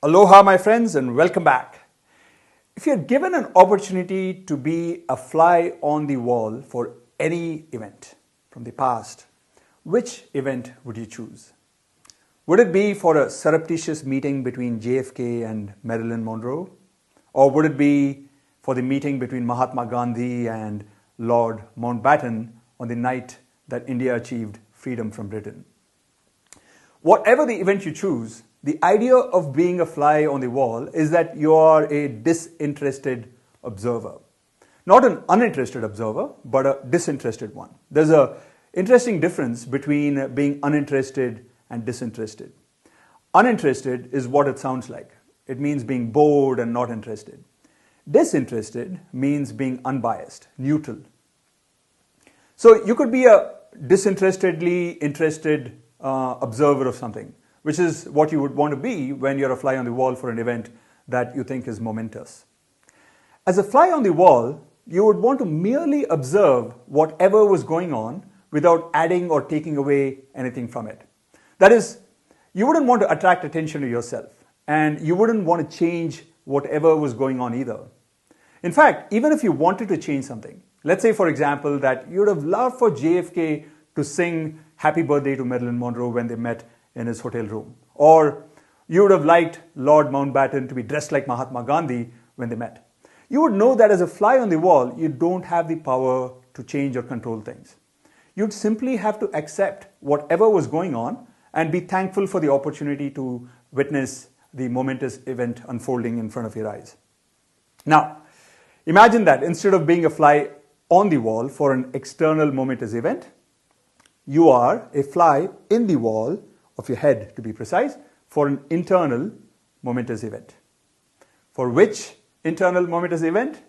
Aloha, my friends, and welcome back. If you're given an opportunity to be a fly on the wall for any event from the past, which event would you choose? Would it be for a surreptitious meeting between JFK and Marilyn Monroe? Or would it be for the meeting between Mahatma Gandhi and Lord Mountbatten on the night that India achieved freedom from Britain? Whatever the event you choose, the idea of being a fly on the wall is that you are a disinterested observer. Not an uninterested observer, but a disinterested one. There's an interesting difference between being uninterested and disinterested. Uninterested is what it sounds like. It means being bored and not interested. Disinterested means being unbiased, neutral. So you could be a disinterestedly interested observer of something, which is what you would want to be when you're a fly on the wall for an event that you think is momentous. As a fly on the wall, you would want to merely observe whatever was going on without adding or taking away anything from it. That is, you wouldn't want to attract attention to yourself, and you wouldn't want to change whatever was going on either. In fact, even if you wanted to change something, let's say, for example, that you would have loved for JFK to sing Happy Birthday to Marilyn Monroe when they met in his hotel room. Or you would have liked Lord Mountbatten to be dressed like Mahatma Gandhi when they met. You would know that as a fly on the wall, you don't have the power to change or control things. You'd simply have to accept whatever was going on and be thankful for the opportunity to witness the momentous event unfolding in front of your eyes. Now, imagine that instead of being a fly on the wall for an external momentous event, you are a fly in the wall of your head, to be precise, for an internal momentous event. For which internal momentous event?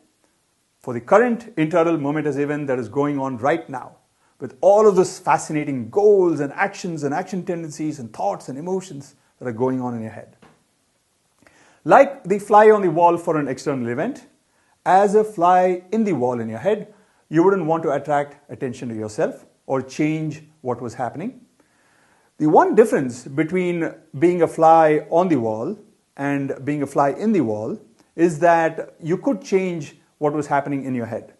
For the current internal momentous event that is going on right now, with all of those fascinating goals and actions and action tendencies and thoughts and emotions that are going on in your head. Like the fly on the wall for an external event, as a fly in the wall in your head, you wouldn't want to attract attention to yourself or change what was happening. The one difference between being a fly on the wall and being a fly in the wall is that you could change what was happening in your head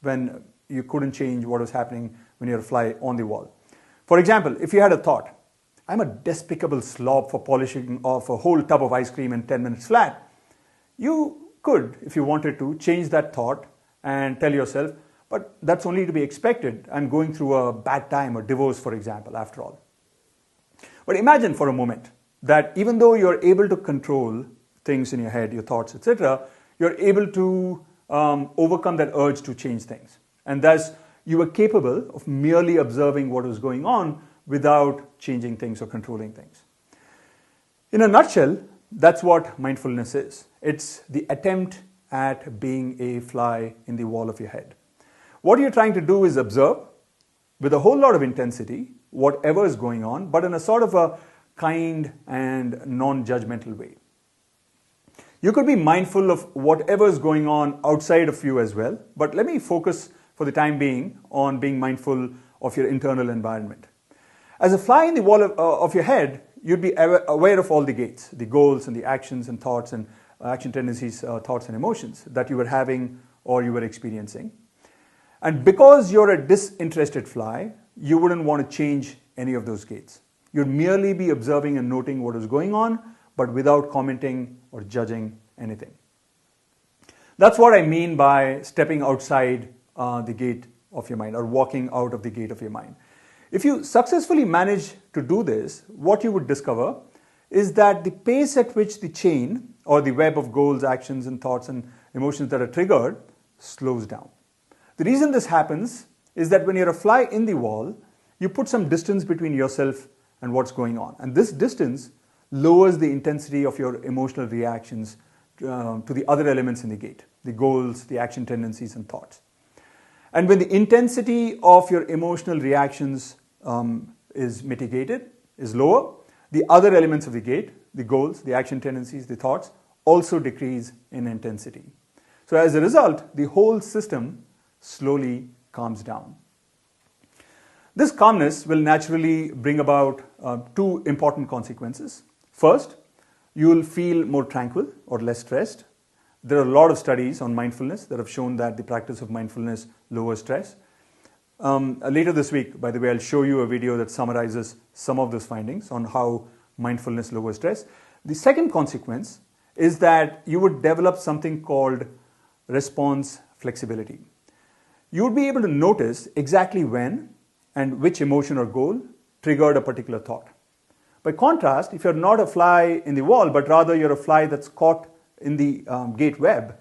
when you couldn't change what was happening when you're a fly on the wall. For example, if you had a thought, I'm a despicable slob for polishing off a whole tub of ice cream in 10 minutes flat, you could, if you wanted to, change that thought and tell yourself, but that's only to be expected. I'm going through a bad time, a divorce, for example, after all. But imagine for a moment that even though you're able to control things in your head, your thoughts, etc., you're able to overcome that urge to change things. And thus, you were capable of merely observing what was going on without changing things or controlling things. In a nutshell, that's what mindfulness is. It's the attempt at being a fly in the wall of your head. What you're trying to do is observe with a whole lot of intensity whatever is going on, but in a sort of a kind and non-judgmental way. You could be mindful of whatever is going on outside of you as well, but let me focus for the time being on being mindful of your internal environment. As a fly in the wall of your head, you'd be aware of all the gates, the goals and the actions and thoughts and action tendencies, thoughts and emotions that you were having or you were experiencing. And because you're a disinterested fly, you wouldn't want to change any of those gates. You'd merely be observing and noting what is going on, but without commenting or judging anything. That's what I mean by stepping outside the gate of your mind or walking out of the gate of your mind. If you successfully manage to do this, what you would discover is that the pace at which the chain or the web of goals, actions, and thoughts and emotions that are triggered slows down. The reason this happens is that when you're a fly in the wall, you put some distance between yourself and what's going on. And this distance lowers the intensity of your emotional reactions to the other elements in the gate, the goals, the action tendencies, and thoughts. And when the intensity of your emotional reactions is mitigated, is lower, the other elements of the gate, the goals, the action tendencies, the thoughts, also decrease in intensity. So as a result, the whole system slowly calms down. This calmness will naturally bring about two important consequences. First, you'll feel more tranquil or less stressed. There are a lot of studies on mindfulness that have shown that the practice of mindfulness lowers stress. Later this week, by the way, I'll show you a video that summarizes some of those findings on how mindfulness lowers stress. The second consequence is that you would develop something called response flexibility. You would be able to notice exactly when and which emotion or goal triggered a particular thought. By contrast, if you're not a fly in the wall, but rather you're a fly that's caught in the gate web,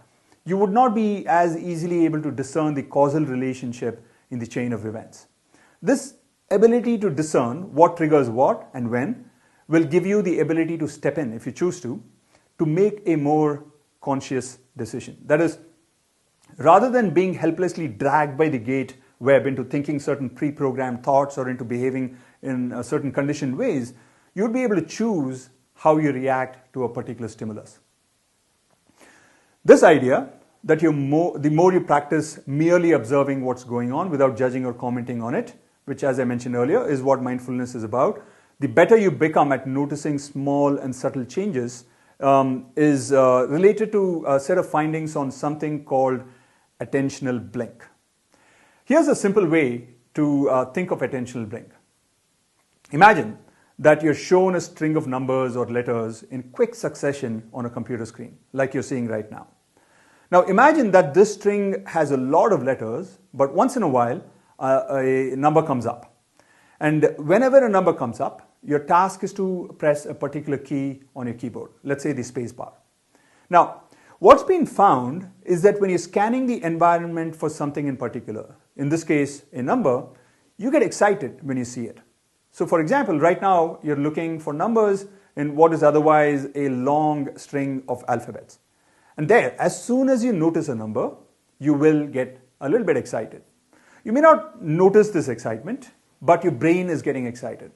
you would not be as easily able to discern the causal relationship in the chain of events. This ability to discern what triggers what and when will give you the ability to step in, if you choose to make a more conscious decision. That is, rather than being helplessly dragged by the gate web into thinking certain pre-programmed thoughts or into behaving in certain conditioned ways, you'll be able to choose how you react to a particular stimulus. This idea that the more you practice merely observing what's going on without judging or commenting on it, which, as I mentioned earlier, is what mindfulness is about, the better you become at noticing small and subtle changes, is related to a set of findings on something called attentional blink. Here's a simple way to think of attentional blink. Imagine that you're shown a string of numbers or letters in quick succession on a computer screen, like you're seeing right now. Now imagine that this string has a lot of letters, but once in a while a number comes up. And whenever a number comes up, your task is to press a particular key on your keyboard, let's say the space bar. Now, what's been found is that when you're scanning the environment for something in particular, in this case a number, you get excited when you see it. So for example, right now you're looking for numbers in what is otherwise a long string of alphabets. And there, as soon as you notice a number, you will get a little bit excited. You may not notice this excitement, but your brain is getting excited.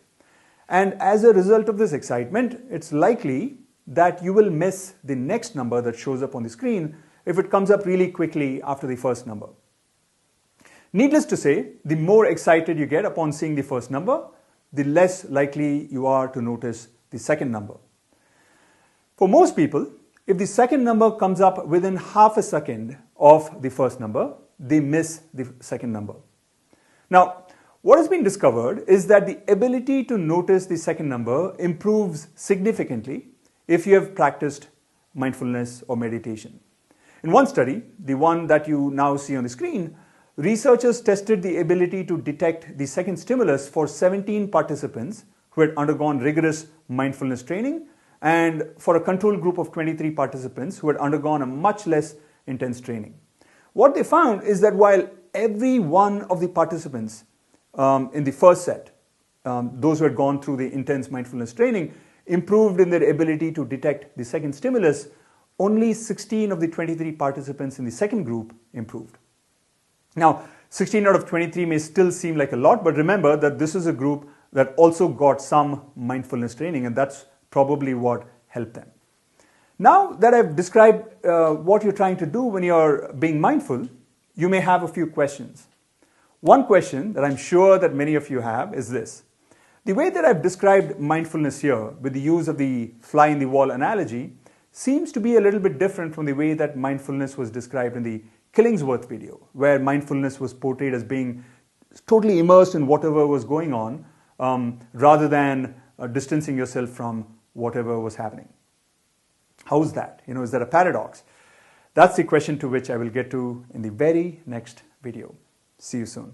And as a result of this excitement, it's likely that you will miss the next number that shows up on the screen if it comes up really quickly after the first number. Needless to say, the more excited you get upon seeing the first number, the less likely you are to notice the second number. For most people, if the second number comes up within half a second of the first number, they miss the second number. Now, what has been discovered is that the ability to notice the second number improves significantly if you have practiced mindfulness or meditation. In one study, the one that you now see on the screen, researchers tested the ability to detect the second stimulus for 17 participants who had undergone rigorous mindfulness training and for a control group of 23 participants who had undergone a much less intense training. What they found is that while every one of the participants in the first set, those who had gone through the intense mindfulness training, improved in their ability to detect the second stimulus, only 16 of the 23 participants in the second group improved. Now, 16 out of 23 may still seem like a lot, but remember that this is a group that also got some mindfulness training, and that's probably what helped them. Now that I've described what you're trying to do when you're being mindful, you may have a few questions. One question that I'm sure that many of you have is this. The way that I've described mindfulness here with the use of the fly in the wall analogy seems to be a little bit different from the way that mindfulness was described in the Killingsworth video, where mindfulness was portrayed as being totally immersed in whatever was going on rather than distancing yourself from whatever was happening. How is that? Is that a paradox? That's the question to which I will get to in the very next video. See you soon.